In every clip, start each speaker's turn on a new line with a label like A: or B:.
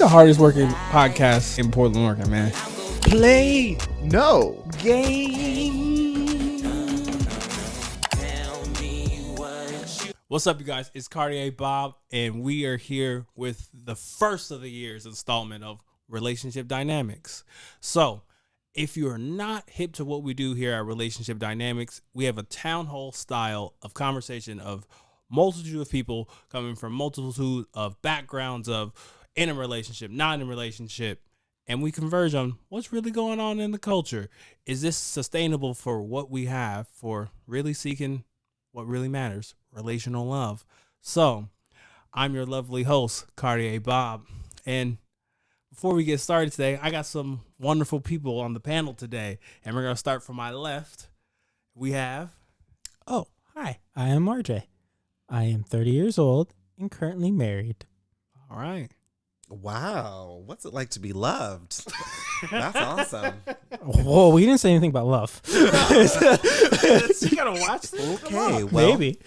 A: the hardest working podcast in Portland, Oregon, man.
B: Play. No.
A: Game. What's up, you guys? It's Cartier Bob, and we are here with the first of the year's installment of Relationship Dynamics. So, if you're not hip to what we do here at Relationship Dynamics, we have a town hall style of conversation of multitude of people coming from multitude of backgrounds of in a relationship, not in a relationship, and we converge on what's really going on in the culture. Is this sustainable for what we have for really seeking what really matters, relational love? So, I'm your lovely host, Cartier Bob, and before we get started today, I got some wonderful people on the panel today, and we're going to start from my left. We have...
C: Oh, hi. I am RJ. I am 30 years old and currently married.
A: All right.
B: Wow. What's it like to be loved? That's awesome.
C: Whoa, we didn't say anything about love.
A: You got to watch this.
B: Okay, well,
C: Maybe.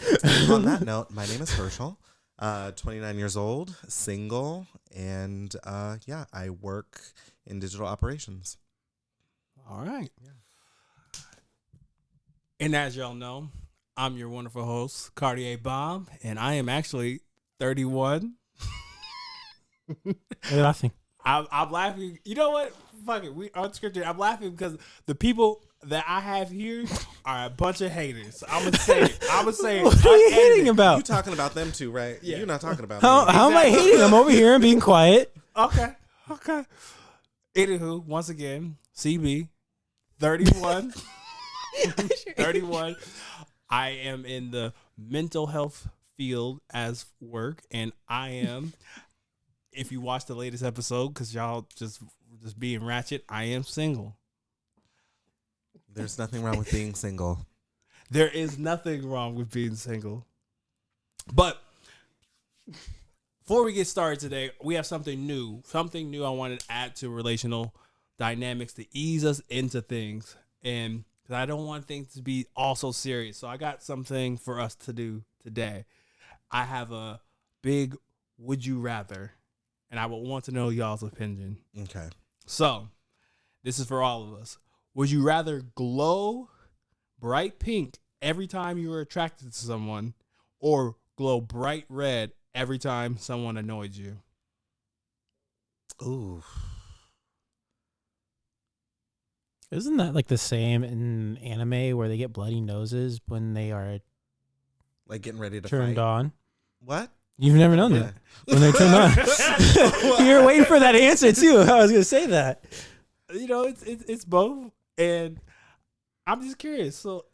B: on that note, my name is Herschel, 29 years old, single, and I work in digital operations.
A: All right.
B: Yeah.
A: And as y'all know, I'm your wonderful host, Cartier Bob, and I am actually 31.
C: You're laughing.
A: I'm laughing. You know what? Fuck it. We unscripted. I'm laughing because the people that I have here are a bunch of haters. I'm going to say it.
C: What are you hating
B: You
C: about?
B: talking about them too, right?
A: Yeah.
B: You're not talking about
C: How
B: me.
C: am I hating? I'm over here and being quiet.
A: Okay. Anywho, once again, CB, 31. 31. I am in the mental health field as work, and I am, if you watch the latest episode, because y'all just being ratchet, I am single.
B: There's nothing wrong with being single.
A: There is nothing wrong with being single. But before we get started today, we have something new. Something new I wanted to add to relational dynamics to ease us into things. And because I don't want things to be all so serious. So I got something for us to do today. I have a big would you rather, and I would want to know y'all's opinion.
B: Okay.
A: So this is for all of us. Would you rather glow bright pink every time you were attracted to someone, or glow bright red every time someone annoyed you?
B: Ooh.
C: Isn't that like the same in anime where they get bloody noses when they are
B: Like getting ready to
C: turned
B: fight.
C: on?
B: What?
C: You've never known that. When they're turned on. You were waiting for that answer too. I was going to say that.
A: You know, it's both, and I'm just curious. So,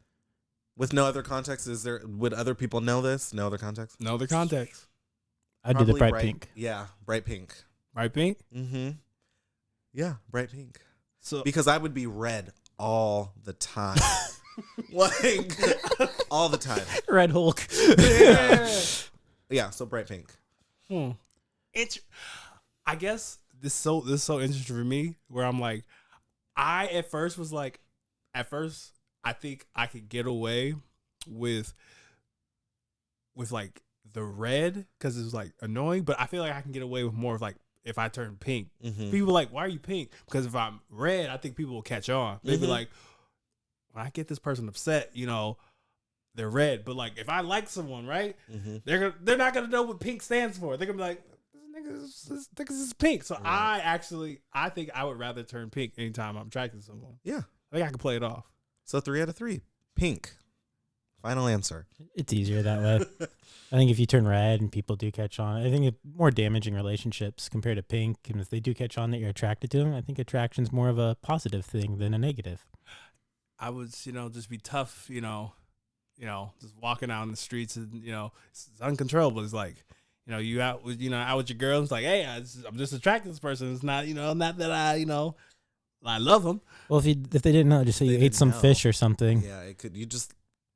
B: With no other context, would other people know this? No other context?
A: no other context.
C: I did the
B: Probably
C: bright pink.
B: Yeah, bright pink.
A: Bright pink.
B: Mm-hmm. Yeah, bright pink.
A: So
B: Because I would be red all the time. Like, all the time.
C: Red Hulk.
B: Yeah, so bright pink.
A: I guess this is so interesting for me, where I'm like, I think I could get away with like the red because it's like annoying, but I feel like I can get away with more of like if I turn pink.
B: Mm-hmm.
A: People are like, why are you pink? Because if I'm red, I think people will catch on. They'd be
B: Mhm.
A: like, when I get this person upset, you know, they're red. But like if I like someone, right,
B: Mm-hmm.
A: they're not gonna know what pink stands for. They're gonna be like, this nigga's pink. So
B: Right.
A: I think I would rather turn pink anytime I'm attracted to someone.
B: Yeah.
A: I think I can play it off.
B: So 3 out of 3. Pink. Final answer.
C: It's easier that way. I think if you turn red and people do catch on, I think it's more damaging relationships compared to pink. And if they do catch on that you're attracted to them, I think attraction's more of a positive thing than a negative.
A: I would, just be tough, just walking out in the streets and, it's uncontrollable. It's like, you out with your girl. It's like, hey, I'm just attracted to this person. It's not, not that I love them.
C: Well, if they didn't know, just say
B: They
C: you ate
B: didn't
C: some
B: know.
C: fish or something.
B: Yeah, it could. You just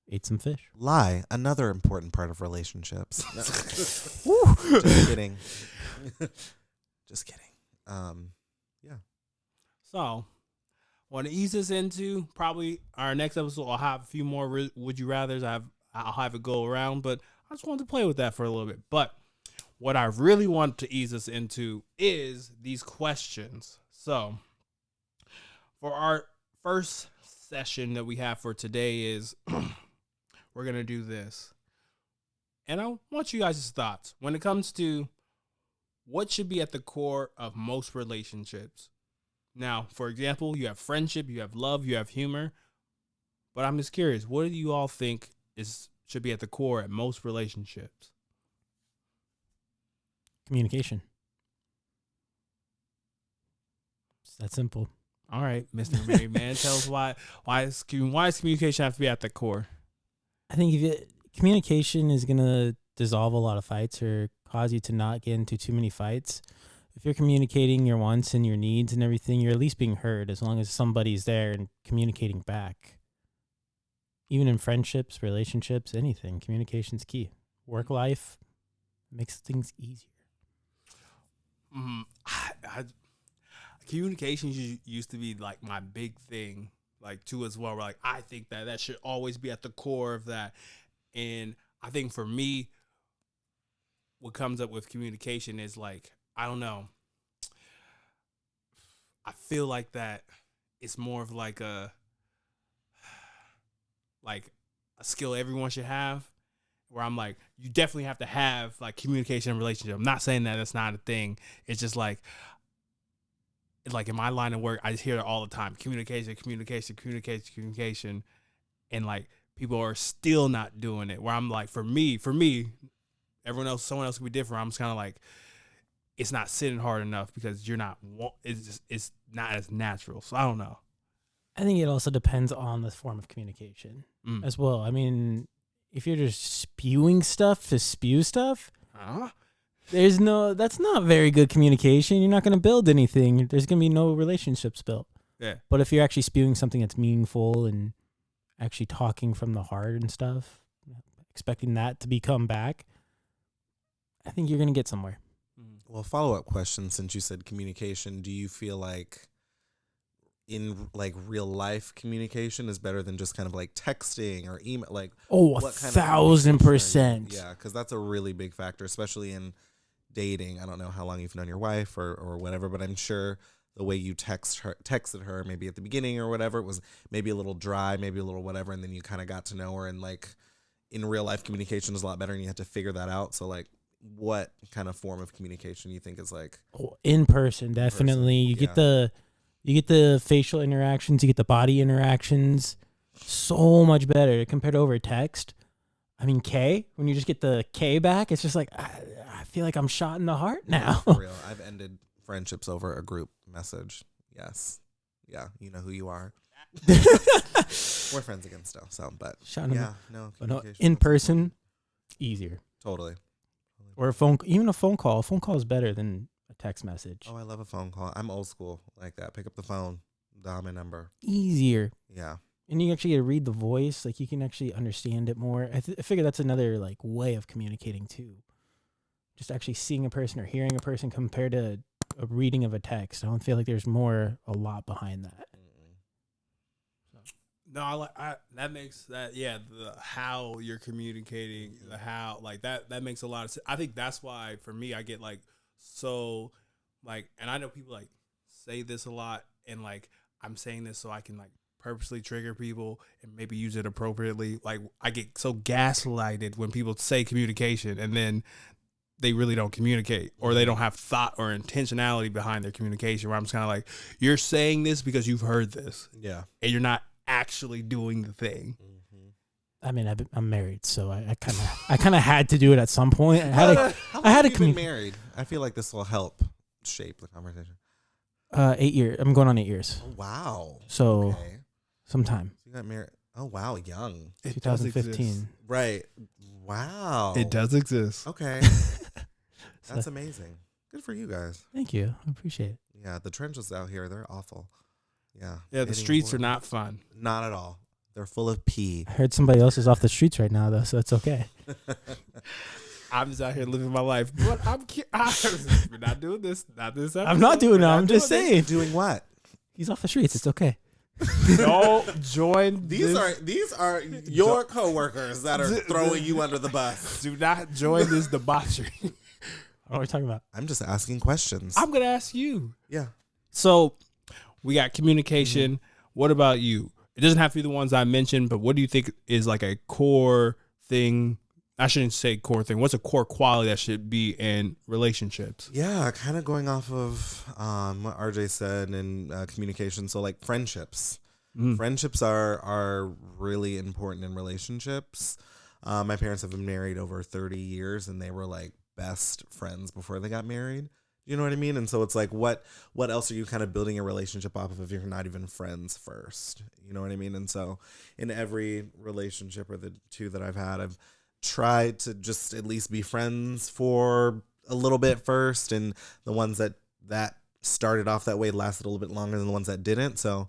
C: Ate some fish.
B: lie. Another important part of relationships. Just kidding. Just kidding. Yeah.
A: So, want to ease us into probably our next episode. I'll have a few more would you rather's. I'll have it go around, but I just wanted to play with that for a little bit. But what I really want to ease us into is these questions. So for our first session that we have for today is we're going to do this. And I want you guys' thoughts when it comes to what should be at the core of most relationships. Now, for example, you have friendship, you have love, you have humor. But I'm just curious, what do you all think should be at the core at most relationships?
C: Communication. It's that simple.
A: All right, Mr. Married Man, tell us why does communication have to be at the core?
C: I think communication is going to dissolve a lot of fights or cause you to not get into too many fights. If you're communicating your wants and your needs and everything, you're at least being heard as long as somebody's there and communicating back. Even in friendships, relationships, anything, communication's key. Work life makes things easier.
A: Communication used to be like my big thing, like too as well. Like I think that should always be at the core of that. And I think for me, what comes up with communication is like, I don't know. I feel like that it's more of like a skill everyone should have, where I'm like, you definitely have to have like communication and relationship. I'm not saying that that's not a thing. It's just like in my line of work, I just hear it all the time. Communication. And like people are still not doing it, where I'm like, for me, someone else could be different. I'm just kind of like, it's not sitting hard enough because it's not as natural. So I don't know.
C: I think it also depends on the form of communication as well. I mean, if you're just spewing stuff to spew stuff, that's not very good communication. You're not going to build anything. There's going to be no relationships built.
A: Yeah.
C: But if you're actually spewing something that's meaningful and actually talking from the heart and stuff, expecting that to become back, I think you're going to get somewhere.
B: Well, follow-up question, since you said communication, do you feel like in like real life communication is better than just kind of like texting or email? Like,
C: what 1,000%.
B: Yeah, because that's a really big factor, especially in dating. I don't know how long you've known your wife or whatever, but I'm sure the way you texted her maybe at the beginning or whatever, it was maybe a little dry, maybe a little whatever, and then you kind of got to know her, and like in real life communication is a lot better, and you have to figure that out. So like, what kind of form of communication you think is like
C: in person? Definitely. You get the facial interactions, you get the body interactions, so much better compared to over text. I mean, when you just get the K back, it's just like, I feel like I'm shot in the heart now.
B: For real. I've ended friendships over a group message. Yes. Yeah. You know who you are. We're friends again still. So, but in person, easier. Totally.
C: Or even a phone call. A phone call is better than a text message.
B: Oh, I love a phone call. I'm old school like that. Pick up the phone, dial my number.
C: Easier.
B: Yeah.
C: And you actually get to read the voice. Like, you can actually understand it more. I figure that's another like way of communicating too. Just actually seeing a person or hearing a person compared to a reading of a text. I don't feel like there's a lot behind that.
A: No, that makes that, the how you're communicating, the how, like that makes a lot of sense. I think that's why for me I get like so like, and I know people like say this a lot, and like I'm saying this so I can like purposely trigger people and maybe use it appropriately. Like I get so gaslighted when people say communication and then they really don't communicate, or they don't have thought or intentionality behind their communication, where I'm just kind of like, you're saying this because you've heard this.
B: Yeah.
A: And you're not actually doing the thing.
C: I mean, I'm married, so I kind of had to do it at some point. I had to
B: been married. I feel like this will help shape the conversation.
C: 8 years. I'm going on 8 years.
B: Oh, wow.
C: So sometime.
B: You got married. Oh wow, young.
C: 2015.
B: Right. Wow.
A: It does exist.
B: Okay. That's amazing. Good for you guys.
C: Thank you. I appreciate it.
B: Yeah, the trenches out here, they're awful. Yeah.
A: Yeah, the streets are not fun.
B: Not at all. They're full of pee.
C: I heard somebody else is off the streets right now, though, so it's okay.
A: I'm just out here living my life. But we're not doing this. Not this episode.
C: I'm not doing it. I'm just saying.
B: Doing what?
C: He's off the streets. It's okay.
A: Don't join.
B: These are your coworkers that are throwing you under the bus.
A: Do not join this debauchery.
C: What are we talking about?
B: I'm just asking questions.
A: I'm gonna ask you.
B: Yeah.
A: So we got communication. What about you? It doesn't have to be the ones I mentioned, but what do you think is like a core thing? I shouldn't say core thing. What's a core quality that should be in relationships?
B: Yeah, kind of going off of what RJ said in communication. So like friendships. Friendships are really important in relationships. My parents have been married over 30 years, and they were like best friends before they got married. You know what I mean? And so it's like, what else are you kind of building a relationship off of if you're not even friends first? You know what I mean? And so in every relationship, or the two that I've had, I've tried to just at least be friends for a little bit first. And the ones that started off that way lasted a little bit longer than the ones that didn't. So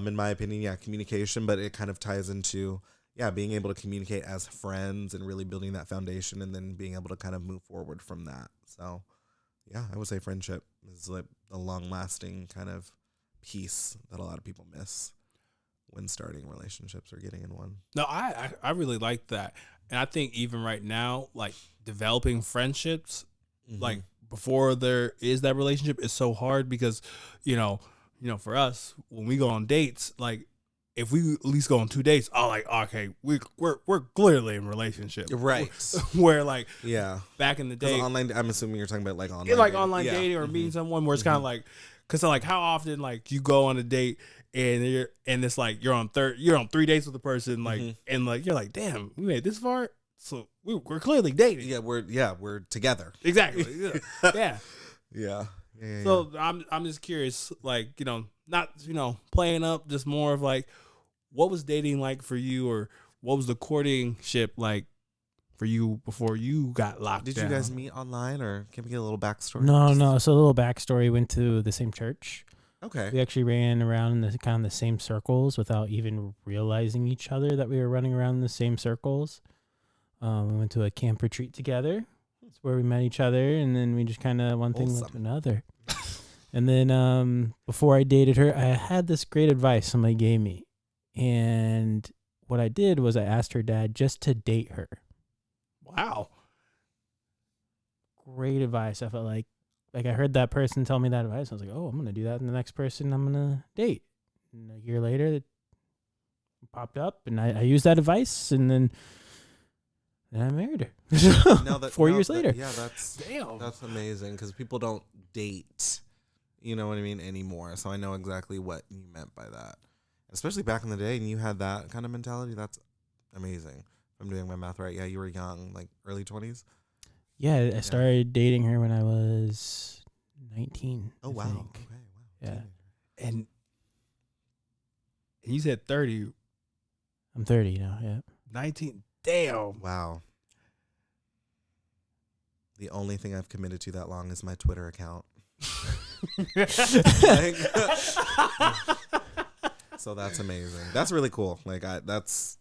B: in my opinion, yeah, communication, but it kind of ties into, being able to communicate as friends and really building that foundation, and then being able to kind of move forward from that. So yeah, I would say friendship is like a long-lasting kind of piece that a lot of people miss when starting relationships or getting in one.
A: No, I really like that. And I think even right now, like developing friendships, like before there is that relationship is so hard because, for us, when we go on dates, like if we at least go on 2 dates, okay, we're clearly in a relationship.
B: Right.
A: Where like, back in the
B: 'Cause
A: day,
B: online, I'm assuming you're talking about like online.
A: it's like
B: dating.
A: online dating or meeting someone where it's kind of like, cause like how often like you go on a date and it's like you're on 3 dates with the person, like, and like, you're like, damn, we made this far. So we're clearly dating.
B: Yeah, we're together.
A: Exactly. Yeah.
B: Yeah.
A: So I'm just curious, like, not, playing up, just more of like, what was dating like for you, or what was the courtship like for you before you got locked down?
B: Did you guys meet online, or can we get a little backstory?
C: No. So a little backstory. Went to the same church.
B: Okay.
C: We actually ran around in the kind of the same circles without even realizing each other that we were running around in the same circles. We went to a camp retreat together. That's where we met each other, and then we just kind of one thing led to another. And then before I dated her, I had this great advice somebody gave me. And what I did was I asked her dad just to date her.
A: Wow.
C: Great advice. I felt like I heard that person tell me that advice. I was like, oh, I'm going to do that in the next person I'm going to date. And a year later, it popped up, and I used that advice, and then I married her. 4 years later.
B: Yeah, that's amazing, because people don't date, you know what I mean, anymore. So I know exactly what you meant by that. Especially back in the day, and you had that kind of mentality. That's amazing. If I'm doing my math right. Yeah, you were young, like early 20s.
C: Yeah, I started dating her when I was 19.
B: Oh, wow.
C: Think.
B: Okay, wow.
C: Yeah.
B: Teenager.
A: And you said 30.
C: I'm 30 now, yeah.
A: 19. Damn.
B: Wow. The only thing I've committed to that long is my Twitter account. So that's amazing. That's really cool. Like that's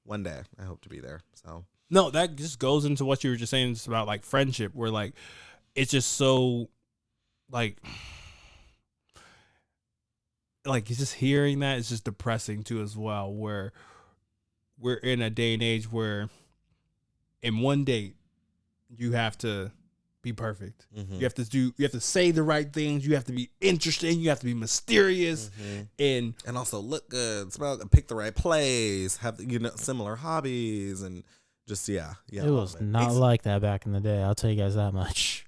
B: one day I hope to be there. So
A: no, that just goes into what you were just saying. It's about like friendship, where like it's just so like it's just hearing that is just depressing too as well. Where we're in a day and age where in one date you have to be perfect. You have to say the right things. You have to be interesting. You have to be mysterious, and
B: also look good, smell good, pick the right place, have similar hobbies, and just yeah.
C: It was not like that back in the day. I'll tell you guys that much.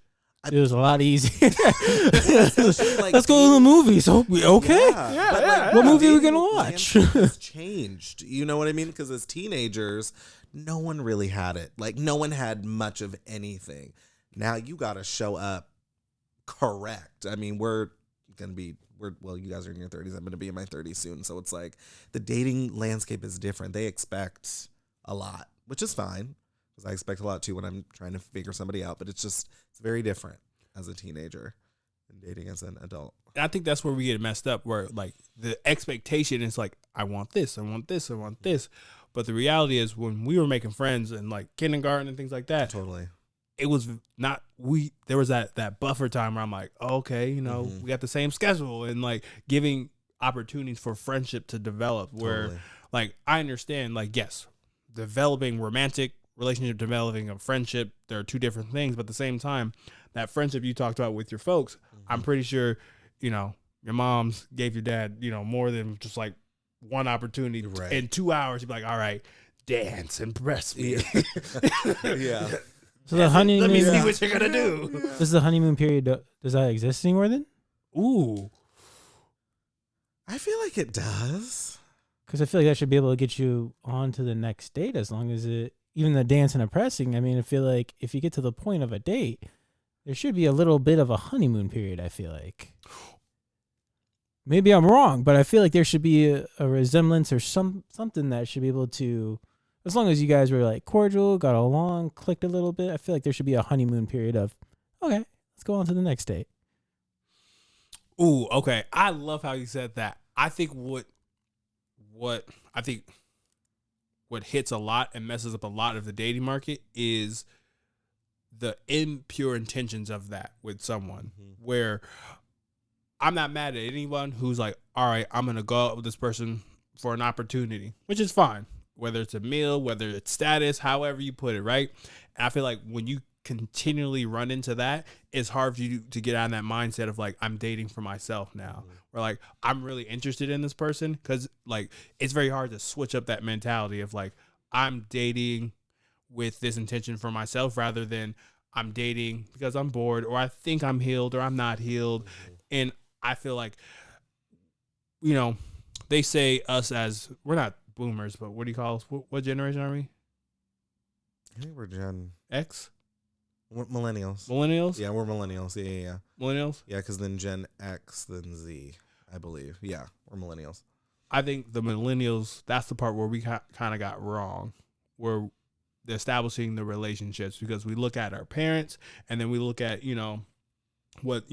C: It was a lot easier. Let's go to the movies. Okay.
B: Yeah.
C: What movie are we gonna watch?
B: It's changed. You know what I mean? Because as teenagers, no one really had it. Like no one had much of anything. Now you got to show up correct. I mean, you guys are in your 30s. I'm going to be in my 30s soon. So it's like the dating landscape is different. They expect a lot, which is fine, because I expect a lot too when I'm trying to figure somebody out. But it's very different as a teenager than dating as an adult.
A: I think that's where we get messed up, where like the expectation is like, I want this, I want this, I want this. But the reality is when we were making friends in like kindergarten and things like that,
B: Totally.
A: It was not, there was that buffer time where I'm like, oh, okay, we got the same schedule, and like giving opportunities for friendship to develop, where like I understand, like, yes, developing romantic relationship, developing a friendship, there are two different things, but at the same time, that friendship you talked about with your folks, I'm pretty sure, your moms gave your dad, more than just like one opportunity.
B: Right.
A: In 2 hours, you'd be like, all right, dance, impress me.
B: Yeah.
C: So the honeymoon.
A: Let me see what you're going to do.
C: Does the honeymoon period, does that exist anymore then?
A: Ooh.
B: I feel like it does.
C: Because I feel like that should be able to get you on to the next date as long as even the dance and impressing. I mean, I feel like if you get to the point of a date, there should be a little bit of a honeymoon period, I feel like. Maybe I'm wrong, but I feel like there should be a resemblance or something that should be able to, as long as you guys were like cordial, got along, clicked a little bit, I feel like there should be a honeymoon period of, okay, let's go on to the next date.
A: Ooh, okay. I love how you said that. I think what hits a lot and messes up a lot of the dating market is the impure intentions of that with someone, where I'm not mad at anyone who's like, all right, I'm going to go out with this person for an opportunity, which is fine, whether it's a meal, whether it's status, however you put it, right? And I feel like when you continually run into that, it's hard for you to get out of that mindset of like, I'm dating for myself now. Or like, I'm really interested in this person, because like, it's very hard to switch up that mentality of like, I'm dating with this intention for myself rather than I'm dating because I'm bored, or I think I'm healed, or I'm not healed. And I feel like, they say us as, we're not boomers, but what do you call us? What generation are we?
B: I think we're Gen
A: X?
B: We're millennials.
A: Millennials?
B: Yeah, we're millennials. Yeah.
A: Millennials?
B: Yeah, because then Gen X, then Z, I believe. Yeah, we're millennials.
A: I think the millennials, that's the part where we kind of got wrong, where they're establishing the relationships, because we look at our parents and then we look at, what,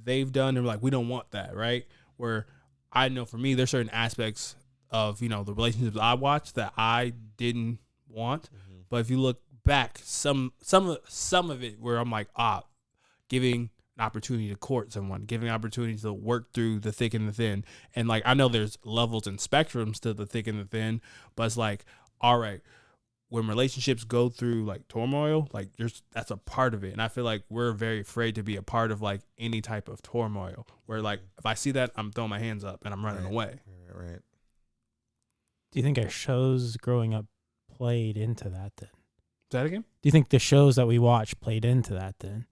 A: they've done, and we're like, we don't want that, right? Where I know for me, there's certain aspects of, the relationships I watched that I didn't want. But if you look back, some of it where I'm like, giving an opportunity to court someone, giving an opportunity to work through the thick and the thin. And like, I know there's levels and spectrums to the thick and the thin, but it's like, all right, when relationships go through like turmoil, like that's a part of it. And I feel like we're very afraid to be a part of like any type of turmoil, where like, if I see that, I'm throwing my hands up and I'm running away.
B: Right.
C: Do you think our shows growing up played into that then?
A: Say that again?
C: Do you think the shows that we watch played into that then?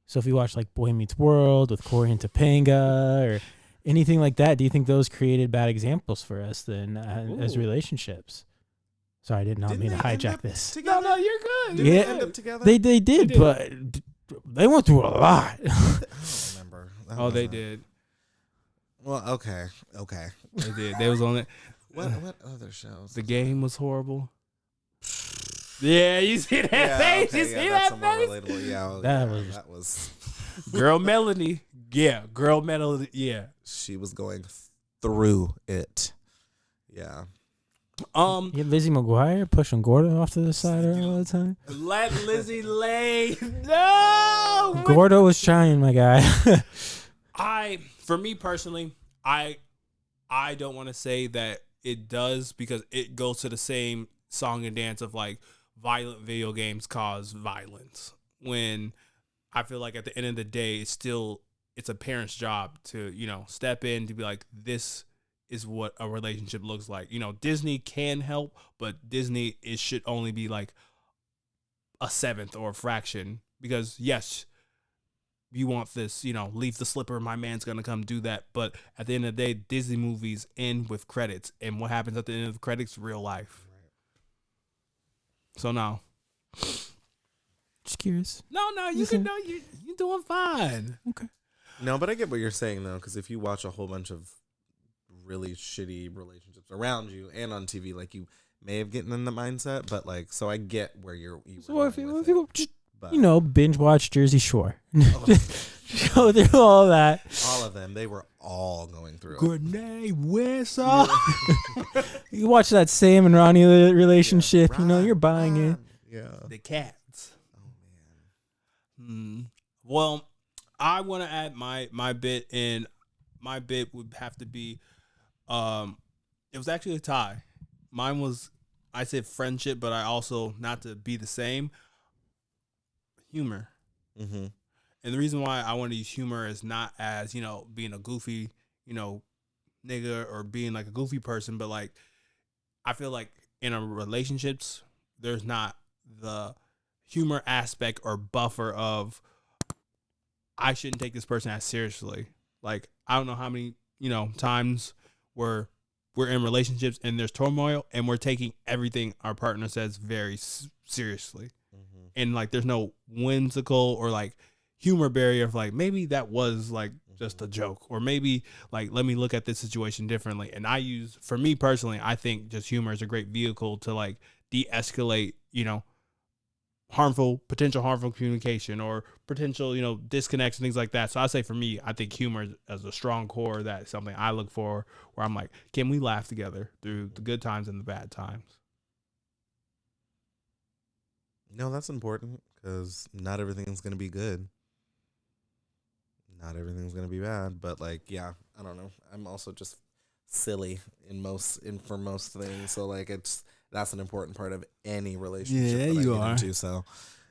C: So if we watch like Boy Meets World with Corey and Topanga or anything like that, do you think those created bad examples for us then as relationships? Sorry, I did not mean to hijack this.
A: No, you're good.
B: Did
C: Yeah.
B: they end up together?
C: They did, but they went through a lot.
B: I don't remember.
A: Oh, they did.
B: Well, okay.
A: They did. They was on it.
B: What other shows?
A: The Game was horrible. Yeah, you see that face?
B: Okay,
A: You see
B: that's
A: that
B: somewhat
A: face?
B: relatable. Yeah,
C: That
B: was.
A: Girl Melanie. Yeah, Girl Melanie. Yeah.
B: She was going through it. Yeah.
C: You had Lizzie McGuire pushing Gordo off to the side all the time.
A: Let Lizzie lay. No.
C: Gordo was trying, my guy.
A: For me personally, I don't want to say that it does, because it goes to the same song and dance of like, violent video games cause violence, when I feel like at the end of the day, it's a parent's job to, step in to be like, this is what a relationship looks like. Disney can help, but Disney, it should only be like a seventh or a fraction, because yes, you want this, leave the slipper, my man's gonna come do that. But at the end of the day, Disney movies end with credits, and what happens at the end of the credits, real life. So no.
C: Just curious.
A: No, you're doing fine.
C: Okay.
B: No, but I get what you're saying though, because if you watch a whole bunch of really shitty relationships around you and on TV, like, you may have gotten in the mindset, but like, so I get where you
C: So
B: were
C: if
B: going
C: you
B: with it.
C: just
B: But
C: binge watch Jersey Shore, go through all that.
B: all of them, they were all going through it.
A: Grenade whistle.
C: You watch that Sam and Ronnie relationship, you're buying it.
B: Yeah.
A: The cats.
B: Oh man.
A: Well, I want to add my bit, and my bit would have to be, it was actually a tie. Mine was, I said friendship, but I also, not to be the same, humor.
B: Mm-hmm.
A: And the reason why I want to use humor is not as, you know, being a goofy, you know, nigga or being like a goofy person, but like I feel like in a relationships, there's not the humor aspect or buffer of I shouldn't take this person as seriously. Like I don't know how many, you know, times where we're in relationships and there's turmoil and we're taking everything our partner says very seriously.
B: Mm-hmm.
A: And like there's no whimsical or like humor barrier of like maybe that was like just a joke, or maybe like let me look at this situation differently. And I use, for me personally, I think just humor is a great vehicle to like de-escalate, you know, potential harmful communication or potential, you know, disconnects and things like that. So I say for me, I think humor as a strong core, that's something I look for, where I'm like, can we laugh together through the good times and the bad times?
B: No, that's important because not everything's going to be good. Not everything's going to be bad. But like, yeah, I don't know. I'm also just silly for most things. So like that's an important part of any relationship that I get into. So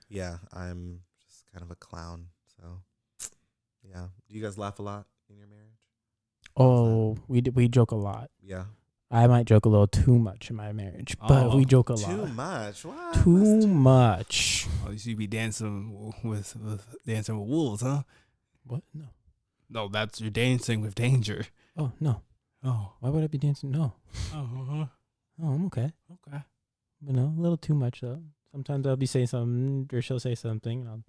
B: yeah, I'm just kind of a clown. So yeah. Do you guys laugh a lot in your marriage?
C: Oh, we joke a lot.
B: Yeah.
C: I might joke a little too much in my marriage, but we joke a lot.
B: Too much. What?
C: Too much.
A: Oh, you should be dancing with wolves, huh?
C: What? No.
A: No, that's you're dancing with danger.
C: Oh no.
A: Oh.
C: Why would I be dancing? No.
A: Oh.
C: Oh, I'm okay.
A: Okay.
C: But no, a little too much though. Sometimes I'll be saying something, or she'll say something, and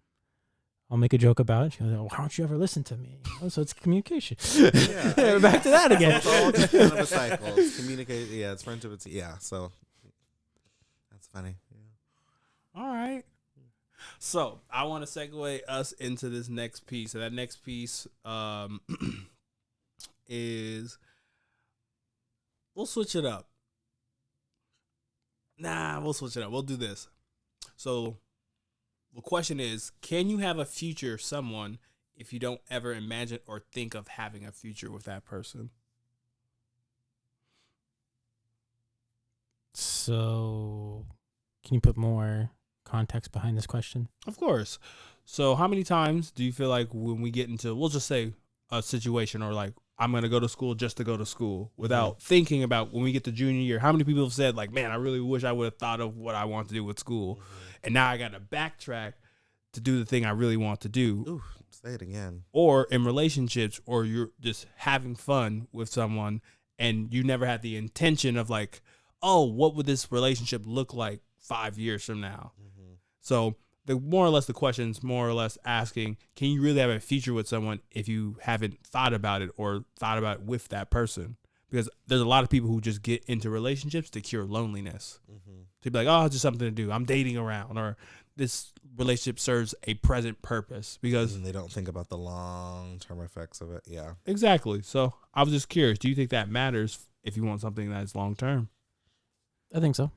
C: I'll make a joke about it. She goes, "Why don't you ever listen to me?" Oh, so it's communication.
B: Yeah.
C: We're back to that again.
B: It's all just kind of a cycle. It's communicate. Yeah, it's friendship. It's So that's funny. Yeah.
A: All right. So I want to segue us into this next piece. So that next piece is, we'll switch it up. We'll switch it up. We'll do this. So the question is, can you have a future someone if you don't ever imagine or think of having a future with that person?
C: So, can you put more context behind this question?
A: Of course. So how many times do you feel like when we get into, we'll just say a situation, or like I'm going to go to school just to go to school without thinking about when we get to junior year, how many people have said like, man, I really wish I would have thought of what I want to do with school. And now I got to backtrack to do the thing I really want to do.
B: Ooh, say it again.
A: Or in relationships, or you're just having fun with someone and you never had the intention of like, oh, what would this relationship look like 5 years from now? So the more or less the question's more or less asking, can you really have a future with someone if you haven't thought about it or thought about it with that person? Because there's a lot of people who just get into relationships to cure loneliness. To be like, oh, it's just something to do. I'm dating around, or this relationship serves a present purpose, because
B: And they don't think about the long-term effects of it. Yeah.
A: exactly. So I was just curious, do you think that matters if you want something that's long-term?
C: I think so.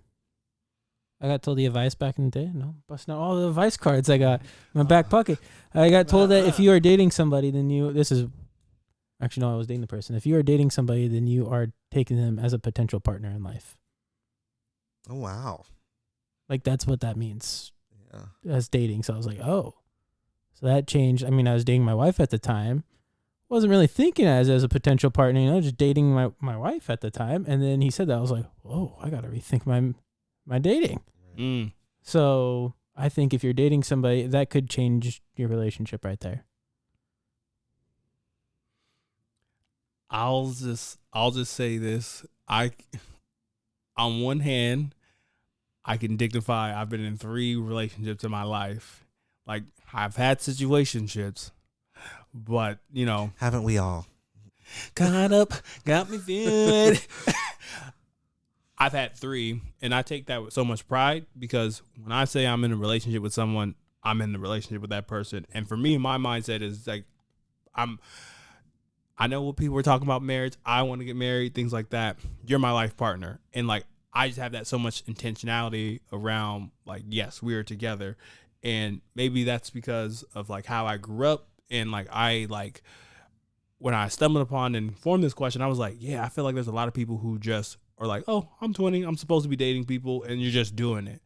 C: I got told the advice back in the day. No, busting out all the advice cards I got in my back pocket. I got told that if you are dating somebody, then I was dating the person. If you are dating somebody, then you are taking them as a potential partner in life.
B: Oh, wow.
C: Like, that's what that means
B: Yeah.
C: as dating. So I was like, oh. So that changed. I mean, I was dating my wife at the time. Wasn't really thinking as a potential partner, just dating my wife at the time. And then he said that. I was like, whoa, I got to rethink my dating. So I think if you're dating somebody, that could change your relationship right there.
A: I'll just say this. On one hand, I can dignify I've been in 3 relationships in my life. Like, I've had situationships, but
B: Haven't we all?
A: caught up, got me feeling. I've had 3, and I take that with so much pride, because when I say I'm in a relationship with someone, I'm in the relationship with that person. And for me, my mindset is like, I know what people are talking about marriage. I want to get married, things like that. You're my life partner. And like, I just have that so much intentionality around like, yes, we are together. And maybe that's because of like how I grew up. And like, when I stumbled upon and formed this question, I was like, yeah, I feel like there's a lot of people who just are like, oh, I'm 20. I'm supposed to be dating people, and you're just doing it.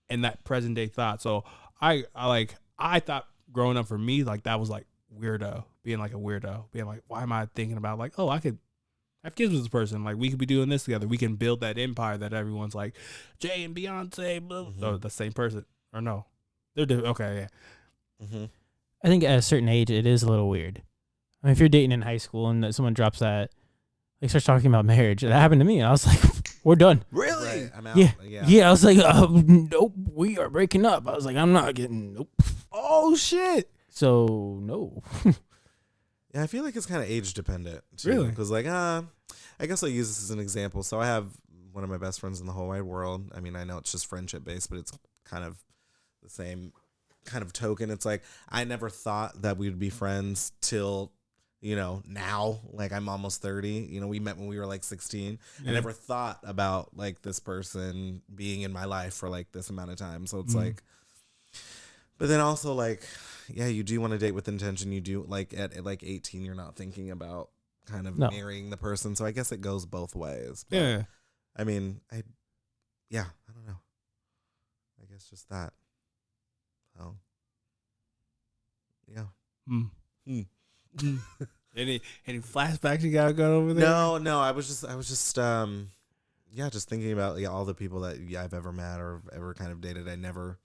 A: And that present day thought. So I thought growing up for me, like that was like weirdo, being like a weirdo, being like, why am I thinking about like, oh, I could have kids with this person, like we could be doing this together, we can build that empire that everyone's like Jay and Beyonce, blah, oh, the same person, or no, they're different. Okay, yeah.
C: I think at a certain age, it is a little weird. I mean, if you're dating in high school and someone drops that, like starts talking about marriage, that happened to me, and I was like, we're done.
A: Really?
B: Right, I'm out.
C: Yeah. I was like, nope, we are breaking up. I was like, I'm not getting, nope.
A: Oh shit.
C: So no.
B: Yeah, I feel like it's kind of age dependent too.
A: Really?
B: Because like, I guess I'll use this as an example. So I have one of my best friends in the whole wide world. I mean, I know it's just friendship based, but it's kind of the same kind of token. It's like, I never thought that we would be friends till, now, like I'm almost 30, we met when we were like 16.
A: Yeah.
B: I never thought about like this person being in my life for like this amount of time. So it's like, but then also like, yeah, you do want to date with intention. You do like at like 18, you're not thinking about kind of marrying the person. So I guess it goes both ways. But,
A: Yeah.
B: I mean, I don't know. I guess just that. Oh, yeah.
A: Any flashbacks you got going over there?
B: No. I was just just thinking about all the people that I've ever met or ever kind of dated. I never.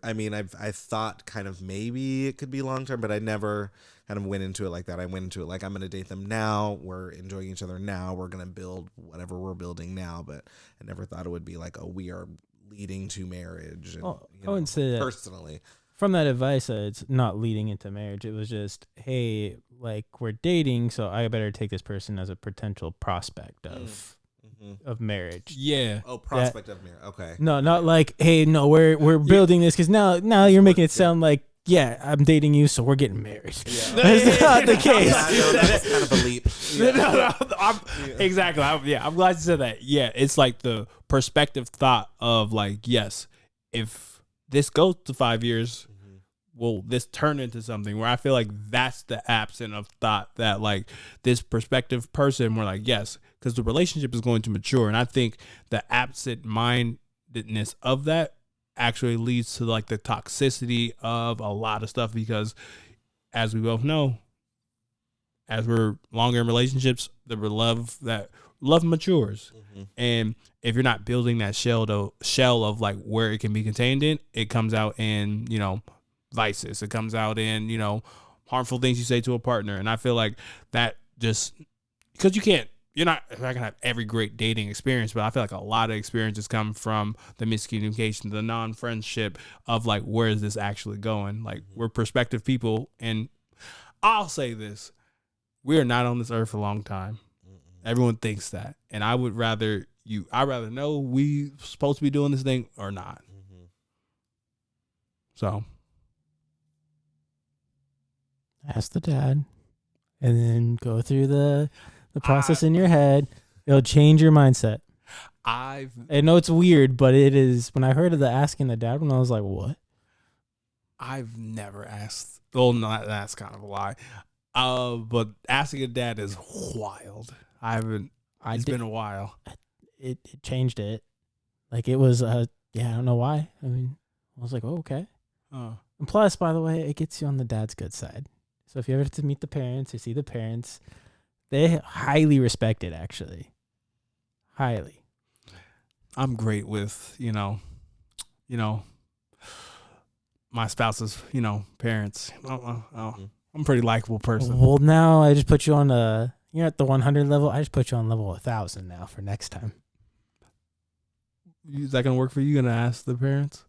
B: I thought kind of maybe it could be long term, but I never kind of went into it like that. I went into it like I'm going to date them now. We're enjoying each other now. We're going to build whatever we're building now. But I never thought it would be like, oh, we are leading to marriage. And,
C: I wouldn't say that
B: personally.
C: From that advice, it's not leading into marriage. It was just, hey, like we're dating, so I better take this person as a potential prospect of marriage.
A: Yeah.
B: Oh, prospect of marriage. Okay.
C: No, not like, hey, no, we're building this because now you're making it sound like, yeah, I'm dating you, so we're getting married. Yeah. That's not the case.
B: Yeah, that's kind of a leap. Yeah.
A: Exactly. I'm glad you said that. Yeah, it's like the perspective thought of like, yes, if this goes to 5 years, will this turn into something where I feel like that's the absence of thought that like this perspective person, we're like, yes, because the relationship is going to mature. And I think the absent mindedness of that actually leads to like the toxicity of a lot of stuff, because as we both know, as we're longer in relationships, the love matures. And if you're not building that shell of like where it can be contained in, it comes out in, vices. It comes out in, harmful things you say to a partner. And I feel like that just, because you're not gonna have every great dating experience, but I feel like a lot of experiences come from the miscommunication, the non-friendship of like, where is this actually going? Like, we're perspective people. And I'll say this, we are not on this earth a long time. Everyone thinks that. And I'd rather know we supposed to be doing this thing or not. So
C: ask the dad and then go through the process in your head. It'll change your mindset. I know it's weird, but it is. When I heard of the asking the dad one, I was like, what?
A: I've never asked. Well, no, that's kind of a lie. But asking a dad is wild. It's been a while.
C: It changed it. Like it was, I don't know why. I mean, I was like, oh, okay. And plus, by the way, it gets you on the dad's good side. So if you ever have to meet the parents or see the parents, they highly respect it, actually. Highly.
A: I'm great with, my spouse's, parents. I'm a pretty likable person.
C: Well, now I just put you on you're at the 100 level. I just put you on level 1,000 now for next time.
A: Is that going to work for you? Going to ask the parents?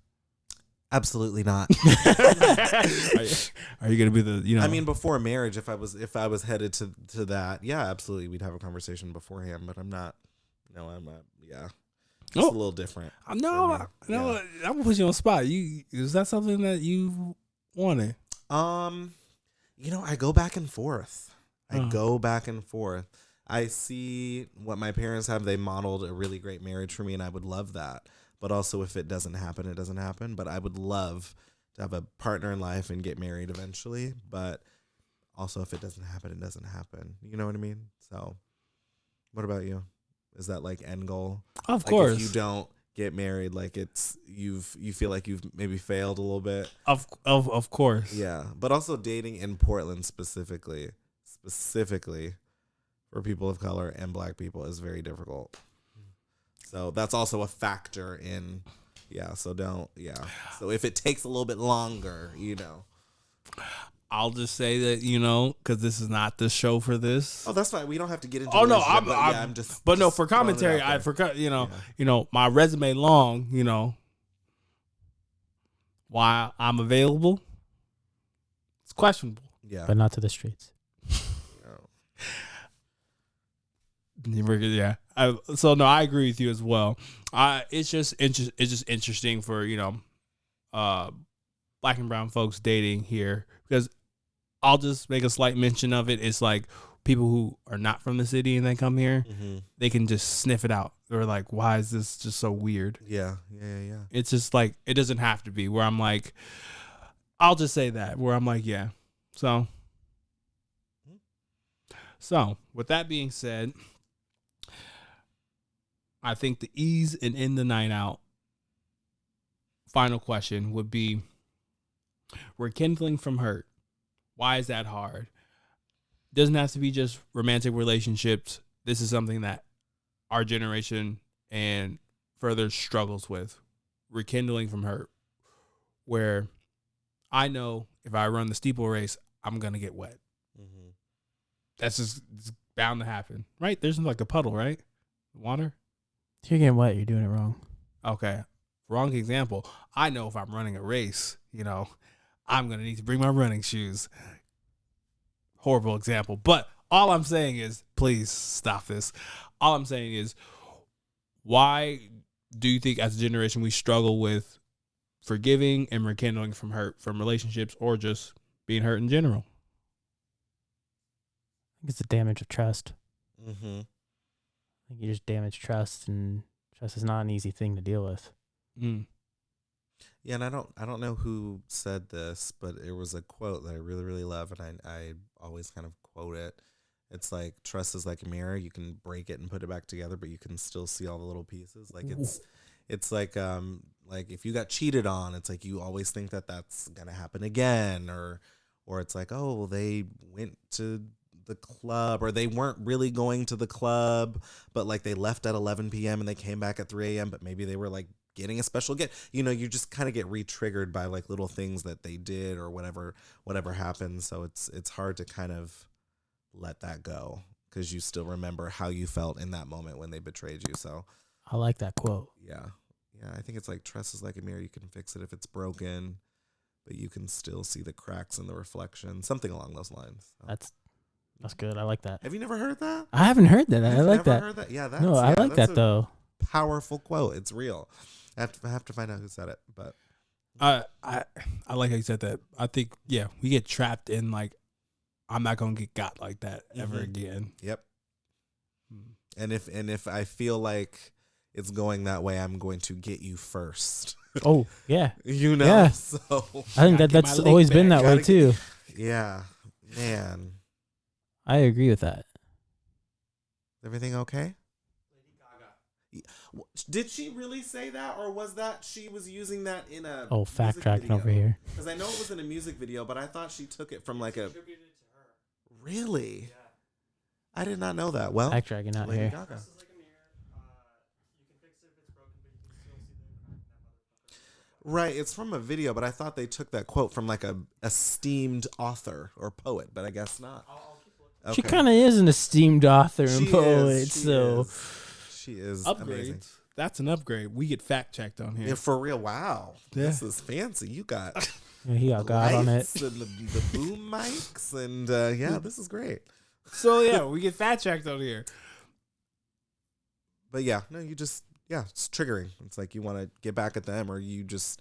B: Absolutely not.
A: Are you going to be the,
B: I mean, before marriage, if I was headed to that, yeah, absolutely. We'd have a conversation beforehand, but I'm not. No, I'm not. Yeah. It's a little different.
A: No, I'm going to put you on the spot. Is that something that you wanted?
B: I go back and forth. I see what my parents have. They modeled a really great marriage for me, and I would love that. But also, if it doesn't happen, it doesn't happen. But I would love to have a partner in life and get married eventually. But also, if it doesn't happen, it doesn't happen. You know what I mean? So, what about you? Is that like end goal?
A: Of course.
B: get married, like you feel like you've maybe failed a little bit.
A: Of course.
B: Yeah, but also dating in Portland specifically for people of color and Black people is very difficult. So that's also a factor in, so don't, So if it takes a little bit longer,
A: I'll just say that, because this is not the show for this.
B: Oh, that's fine. We don't have to get into.
A: Oh no,
B: I'm just.
A: But
B: just
A: for commentary, I forgot. My resume long. Why I'm available. It's questionable.
B: Yeah,
C: but not to the streets.
A: Yeah. So no, I agree with you as well. It's just interesting for Black and brown folks dating here, because I'll just make a slight mention of it. It's like people who are not from the city and they come here, they can just sniff it out. They're like, why is this just so weird?
B: Yeah.
A: It's just like, it doesn't have to be, where I'm like, I'll just say that, where I'm like, yeah. So with that being said, I think the ease and in the night out final question would be, rekindling from hurt. Why is that hard? Doesn't have to be just romantic relationships. This is something that our generation and further struggles with. Rekindling from hurt. Where I know if I run the steeple race, I'm going to get wet. Mm-hmm. That's just bound to happen. Right? There's like a puddle, right? Water?
C: If you're getting wet, you're doing it wrong.
A: Okay. Wrong example. I know if I'm running a race, I'm going to need to bring my running shoes. Horrible example. But all I'm saying is, please stop this. All I'm saying is, why do you think as a generation we struggle with forgiving and rekindling from hurt, from relationships or just being hurt in general?
C: I think it's the damage of trust.
B: Mm-hmm.
C: I think you just damage trust, and trust is not an easy thing to deal with.
A: Mm.
B: Yeah, and I don't know who said this, but it was a quote that I really, really love, and I always kind of quote it. It's like, trust is like a mirror. You can break it and put it back together, but you can still see all the little pieces. Like it's like if you got cheated on, it's like you always think that that's gonna happen again, or it's like, oh, they went to the club, or they weren't really going to the club, but like they left at 11 p.m. and they came back at 3 a.m. but maybe they were like getting a special gift. You just kind of get re-triggered by like little things that they did or whatever happened. So it's hard to kind of let that go, because you still remember how you felt in that moment when they betrayed you. So
C: I like that quote.
B: Yeah, I think it's like, trust is like a mirror. You can fix it if it's broken, but you can still see the cracks in the reflection, something along those lines. So.
C: That's good. I like that.
B: Have you never heard that?
C: I haven't heard that. I like that.
B: Heard that? Yeah,
C: I like that though.
B: Powerful quote. It's real. I have to find out who said it, but
A: I like how you said that. I think we get trapped in like, I'm not gonna get got like that ever again.
B: Yep. And if I feel like it's going that way, I'm going to get you first.
C: Oh yeah.
B: Yeah. So
C: I think that's always been that way too.
B: Yeah, man.
C: I agree with that.
B: Everything okay? Did she really say that, or was that she was using that in a
C: fact tracking over here?
B: Because I know it was in a music video, but I thought she took it from like a. Attributed it to her. Really? Yeah. I did not know that. Well,
C: fact tracking out
B: Lady
C: here.
B: Gaga.
D: This is like a mirror. You can fix it if it's broken, but you can still see the crack.
B: Right, it's from a video, but I thought they took that quote from like a esteemed author or poet, but I guess not.
D: I'll keep looking.
B: Okay.
C: She kind of is an esteemed author and poet,
B: She is
A: upgrades.
B: amazing.
A: That's an upgrade. We get fact checked on here.
B: Yeah, for real. Wow,
A: Yeah.
B: This is fancy. You got
C: he got God on it.
B: and the boom mics, and this is great.
A: So we get fact checked on here.
B: But it's triggering. It's like you want to get back at them, or you just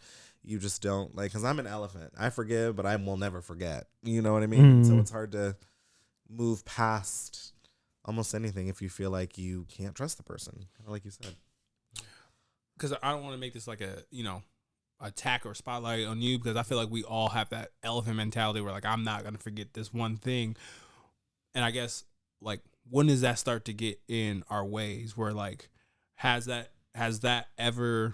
B: don't like. Because I'm an elephant. I forgive, but I will never forget. You know what I mean? So it's hard to move past almost anything if you feel like you can't trust the person, like you said.
A: Because I don't want to make this like a attack or spotlight on you, because I feel like we all have that elephant mentality where like, I'm not gonna forget this one thing. And I guess like, when does that start to get in our ways, where like has has that ever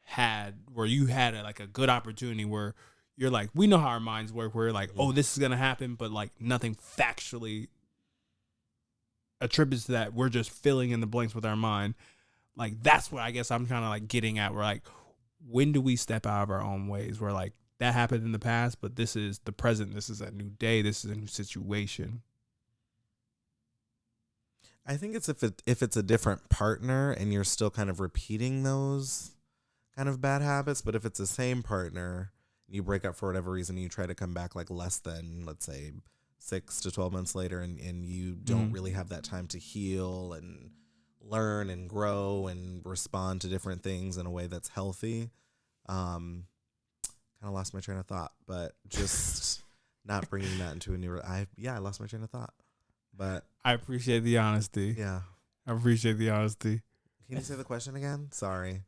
A: had where you had like a good opportunity where you're like, we know how our minds work. We're like, oh, this is gonna happen, but like nothing factually attributes to that. We're just filling in the blanks with our mind. Like that's what I guess I'm kind of like getting at. We're like, when do we step out of our own ways? We're like, that happened in the past, but this is the present. This is a new day. This is a new situation.
B: I think it's if it's a different partner and you're still kind of repeating those kind of bad habits, but if it's the same partner, you break up for whatever reason, and you try to come back like less than, let's say, 6 to 12 months later, and you don't really have that time to heal and learn and grow and respond to different things in a way that's healthy. Kind of lost my train of thought, but just not bringing that into a new. I lost my train of thought, but
A: I appreciate the honesty.
B: yeah,
A: I appreciate the honesty.
B: Can you say the question again? Sorry.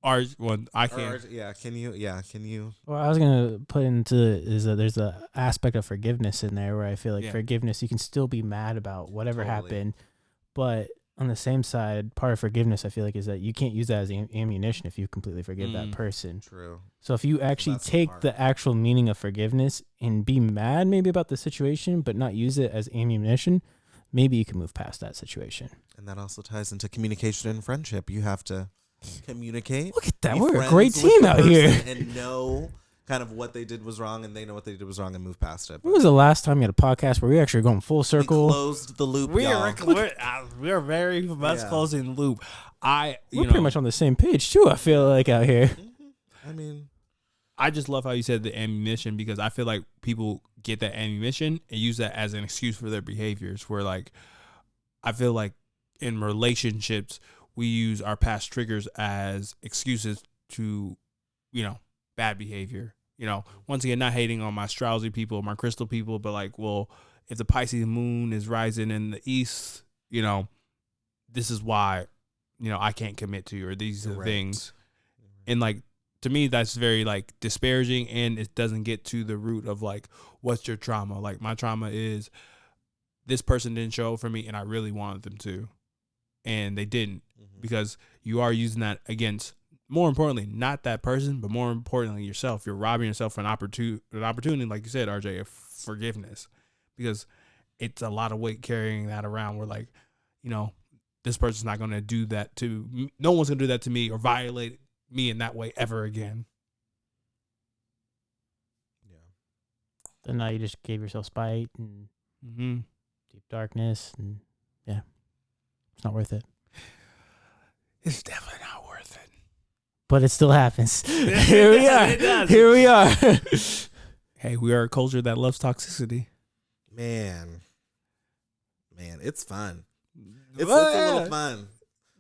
A: I can't.
B: Can you?
C: Well, I was gonna put into is that there's a aspect of forgiveness in there where I feel like
A: Yeah.
C: forgiveness, you can still be mad about whatever
B: Totally.
C: happened, but on the same side, part of forgiveness I feel like is that you can't use that as ammunition if you completely forgive that person.
B: True.
C: So if you actually
B: that's the
C: take
B: part.
C: the actual meaning of forgiveness and be mad maybe about the situation, but not use it as ammunition, maybe you can move past that situation.
B: And that also ties into communication and friendship. You have to communicate.
C: Look at that.
B: be
C: We're a
B: friends
C: great
B: with
C: team
B: the
C: out here.
B: person and know kind of what they did was wrong, and they know what they did was wrong, and move past it.
C: When was the last time you had a podcast where we actually going full
B: We
C: circle?
B: closed the loop,
A: We
B: y'all.
A: we're very much
B: Yeah.
A: closing the loop.
C: We're pretty much on the same page too, I feel like, out here.
B: I mean,
A: I just love how you said the ammunition, because I feel like people get that ammunition and use that as an excuse for their behaviors. Where like, I feel like in relationships, we use our past triggers as excuses to, bad behavior. Once again, not hating on my Straussy people, my crystal people, but like, well, if the Pisces moon is rising in the east, this is why, I can't commit to you, or these are the
B: Right.
A: things. And like, to me, that's very like disparaging, and it doesn't get to the root of like, what's your trauma? Like, my trauma is this person didn't show up for me and I really wanted them to, and they didn't, because you are using that against, more importantly, not that person, but more importantly, yourself. You're robbing yourself of an opportunity, like you said, RJ, of forgiveness, because it's a lot of weight carrying that around. Where like, this person's not going to do that to me. No one's going to do that to me or violate me in that way ever again.
B: yeah.
C: And now you just gave yourself spite and deep darkness, and yeah, it's not worth it.
A: It's definitely not worth it.
C: But it still happens. Here we are.
A: It does.
C: Here we are.
A: Hey, we are a culture that loves toxicity.
B: Man, it's fun. It's a little fun,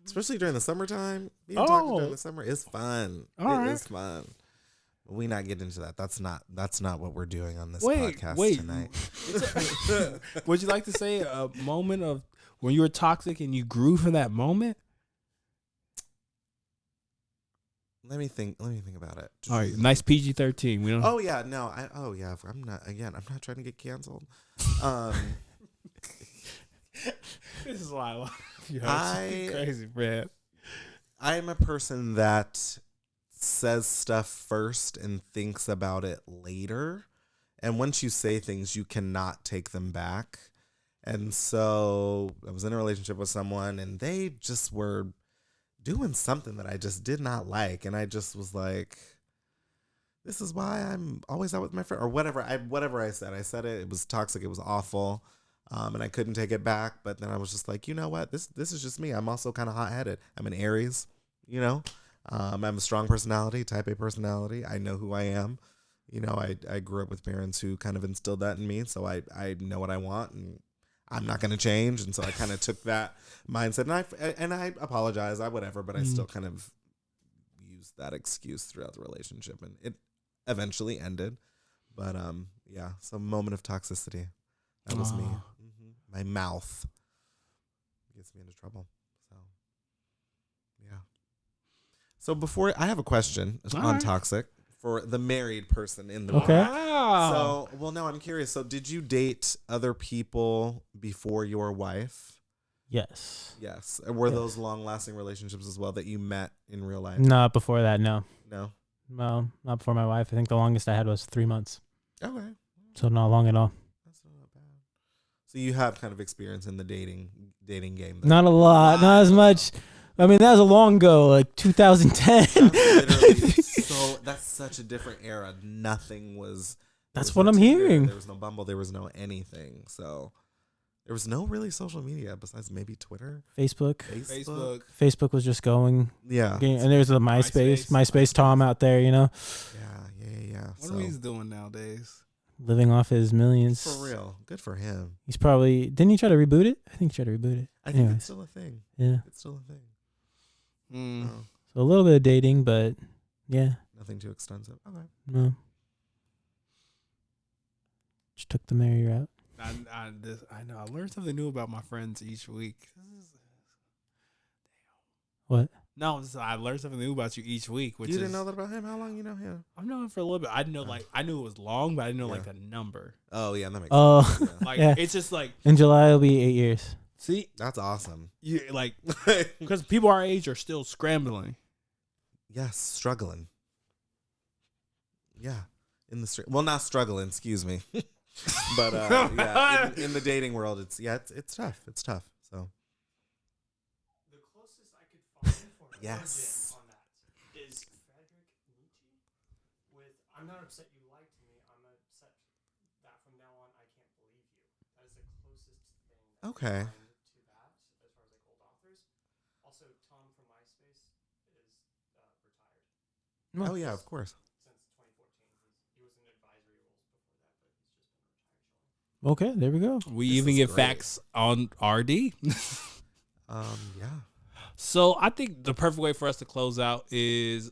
B: especially during the summertime. Being toxic during the summer is fun.
A: All
B: It is fun. We not get into that. That's not what we're doing on this
A: Wait.
B: podcast tonight.
A: Would you like to say a moment of when you were toxic and you grew from that moment?
B: Let me think about it.
A: All right, nice PG-13. We don't.
B: Oh yeah, no. I'm not trying to get canceled.
A: This is why I love you.
B: I-
A: Crazy, man.
B: I am a person that says stuff first and thinks about it later. And once you say things, you cannot take them back. And so I was in a relationship with someone, and they just were doing something that I just did not like. And I just was like, this is why I'm always out with my friend, or whatever I said. I said it. It was toxic. It was awful. And I couldn't take it back. But then I was just like, you know what? This is just me. I'm also kind of hot-headed. I'm an Aries, I have a strong personality, type A personality. I know who I am. I grew up with parents who kind of instilled that in me. So I know what I want, and I'm not going to change. And so I kind of took that mindset, and I apologize, whatever, but I still kind of used that excuse throughout the relationship, and it eventually ended. But yeah, some moment of toxicity. That was me. My mouth gets me into trouble. So yeah. So before, I have a question on
A: right.
B: toxic for the married person in the room.
C: Okay.
A: Wow.
B: So, no, I'm curious. So, did you date other people before your wife?
C: Yes.
B: Yes. And were
C: Yes.
B: those long-lasting relationships as well that you met in real life?
C: Not before that, no.
B: No.
C: Well, not before my wife. I think the longest I had was 3 months.
B: Okay.
C: So not long at all.
B: That's not bad. So you have kind of experience in the dating game. Then.
C: Not a lot. Not as much. I mean, that was a long ago, like 2010.
B: That's literally so. That's such a different era. Nothing was.
C: That's
B: was
C: what
B: no
C: I'm
B: Tinder,
C: hearing.
B: There was no Bumble. There was no anything. So there was no really social media besides maybe Twitter,
C: Facebook.
A: Facebook.
C: Facebook was just going.
B: Yeah.
C: And there's the MySpace.
A: MySpace.
C: Tom out there, you know,
B: Yeah.
A: What are we doing nowadays?
C: living off his millions.
B: For real. Good for him.
C: He's probably. Didn't he try to reboot it? I think he tried to reboot it.
B: I think
C: Anyways.
B: it's still a thing.
C: Yeah.
B: It's still a thing.
A: Mm.
B: Oh,
C: So a little bit of dating, but yeah.
B: nothing too extensive. Okay.
C: No. Just took the merry route.
A: I know. I learned something new about my friends each week.
C: What?
A: No, I learned something new about you each week. Which
B: You didn't know that about him? How long you know him?
A: I've known him for a little bit. I didn't know I knew it was long, but I didn't know
B: Yeah.
A: like the number.
B: Oh yeah, that makes
C: Oh,
B: sense. Yeah.
A: Like
C: Yeah.
A: it's just like
C: in July it'll be 8 years.
A: see,
B: That's awesome.
A: you like because people our age are still scrambling.
B: Yes, struggling. Yeah, in the well, not struggling. Excuse me, but yeah, in the dating world, it's tough. It's tough. So
D: The closest I could find for an
B: Yes.
D: origin on that is Friedrich Nietzsche with "I'm not upset you lied to me. I'm upset that from now on I can't believe you." That is the closest thing that I
B: Okay.
D: can find to that as far as like old authors. Also, Tom from MySpace is retired
B: oh yeah, of course.
D: since 2014. He was in advisory roles before that, but he's just been retired.
C: Okay, there we go.
A: We
B: This
A: even
B: is
A: get
B: great.
A: facts on RD.
B: Yeah.
A: So I think the perfect way for us to close out is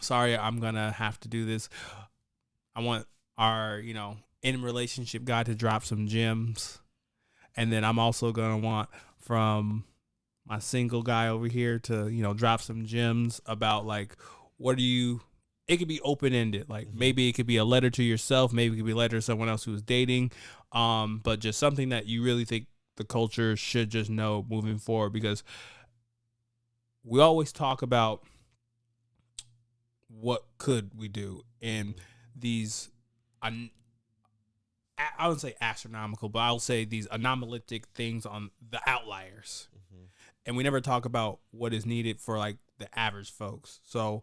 A: sorry, I'm gonna have to do this. I want our, in relationship guy to drop some gems. And then I'm also gonna want from my single guy over here to, drop some gems about like what do you it could be open ended. Like maybe it could be a letter to yourself, maybe it could be a letter to someone else who's dating. But just something that you really think the culture should just know moving forward, because we always talk about what could we do, and these I wouldn't say astronomical, but I'll say these anomalistic things on the outliers, and we never talk about what is needed for like the average folks. So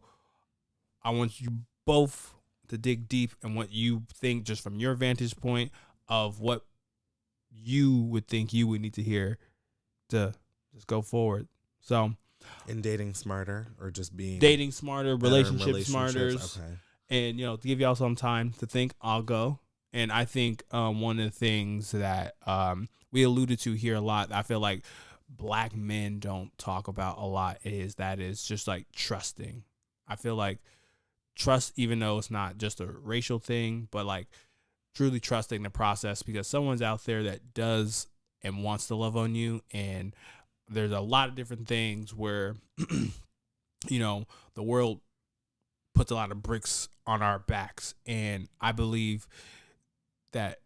A: I want you both to dig deep in what you think, just from your vantage point of what you would think you would need to hear to just go forward. So
B: In dating smarter or just being
A: dating smarter,
B: better in
A: relationship smarter,
B: Okay.
A: and to give y'all some time to think, I'll go. And I think one of the things that we alluded to here a lot, I feel like black men don't talk about a lot, is just like trusting. I feel like trust, even though it's not just a racial thing, but like truly trusting the process, because someone's out there that does and wants to love on you. And there's a lot of different things where, the world puts a lot of bricks on our backs. And I believe that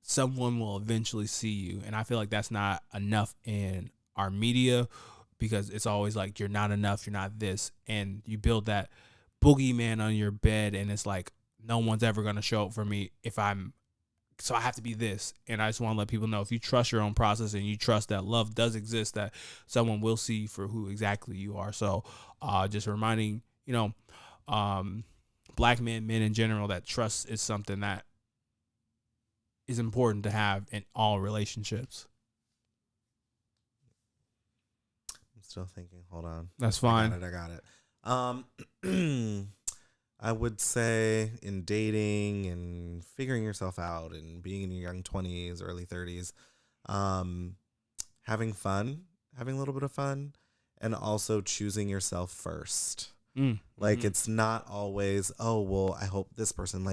A: someone will eventually see you. And I feel like that's not enough in our media, because it's always like, you're not enough, you're not this. And you build that boogeyman on your bed, and it's like, no one's ever going to show up for me so I have to be this. And I just want to let people know, if you trust your own process and you trust that love does exist, that someone will see you for who exactly you are. So just reminding, black men in general, that trust is something that is important to have in all relationships.
B: I'm still thinking. Hold on.
A: That's fine.
B: I got it. I would say in dating and figuring yourself out and being in your young 20s, early 30s, having fun, having a little bit of fun, and also choosing yourself first. Like, it's not always, oh, well, I hope this person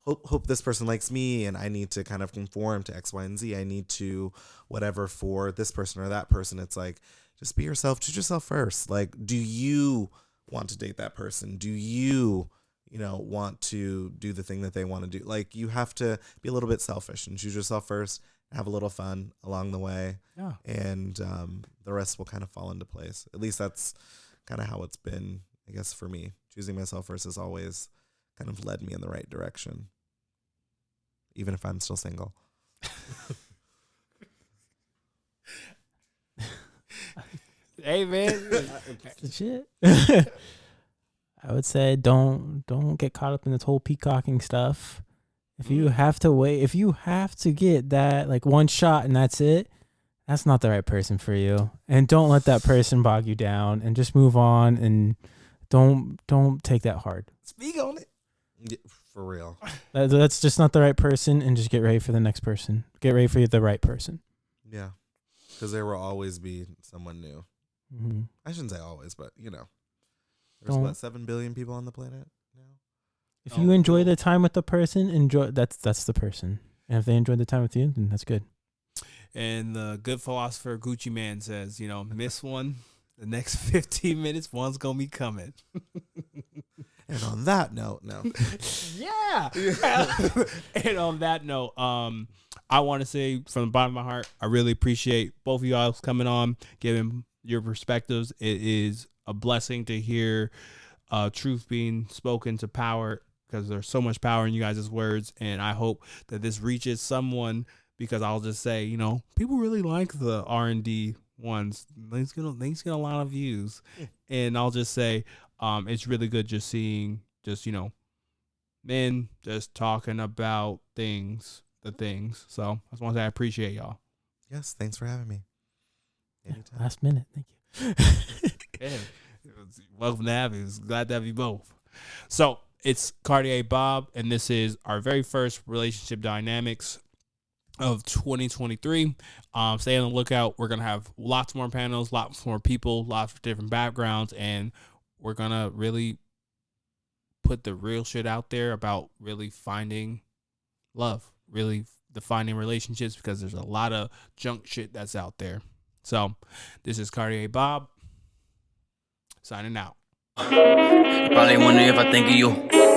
B: hope this person likes me, and I need to kind of conform to X, Y, and Z. I need to whatever for this person or that person. It's like, just be yourself, choose yourself first. Like, do you want to date that person? Do you, want to do the thing that they want to do? Like, you have to be a little bit selfish and choose yourself first, have a little fun along the way,
A: Yeah.
B: and the rest will kind of fall into place. At least that's kind of how it's been, I guess, for me. Choosing myself first has always kind of led me in the right direction, even if I'm still single.
A: Hey man,
C: Shit. I would say don't get caught up in this whole peacocking stuff. If you have to wait, if you have to get that like one shot and that's it, that's not the right person for you. And don't let that person bog you down, and just move on, and don't take that hard.
A: speak on it.
B: Yeah, for real.
C: That's just not the right person, and just get ready for the next person. Get ready for the right person.
B: Yeah, because there will always be someone new.
C: Mm-hmm.
B: I shouldn't say always, but you know, there's
C: Don't-
B: what, 7 billion people on the planet now.
C: If you enjoy the time with the person, enjoy that's the person. And if they enjoy the time with you, then that's good.
A: And the good philosopher Gucci Man says, miss one, the next 15 minutes, one's gonna be coming.
B: And on that note, no.
A: Yeah. And on that note, I want to say from the bottom of my heart, I really appreciate both of y'all coming on, giving your perspectives. It is a blessing to hear truth being spoken to power, because there's so much power in you guys' words. And I hope that this reaches someone, because I'll just say, people really like the R&D ones. Things get a lot of views. And I'll just say, it's really good just seeing men just talking about the things. So I just want to say I appreciate y'all.
B: Yes, thanks for having me. Anytime.
C: Last minute, thank you.
A: Yeah, it was welcome to have you. It was glad to have you both. So it's Cartier Bob, and this is our very first relationship dynamics of 2023. Stay on the lookout. We're gonna have lots more panels, lots more people, lots of different backgrounds, and we're gonna really put the real shit out there about really finding love, really defining relationships, because there's a lot of junk shit that's out there. So this is Cartier Bob signing out.
E: Probably wondering if I think of you.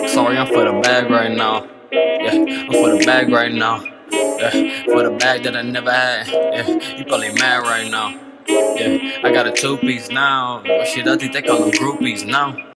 E: Sorry, I'm for the bag right now. Yeah, I'm for the bag right now. Yeah, for the bag that I never had. Yeah, you probably mad right now. Yeah, I got a 2-piece now. Shit, I think they call them groupies now.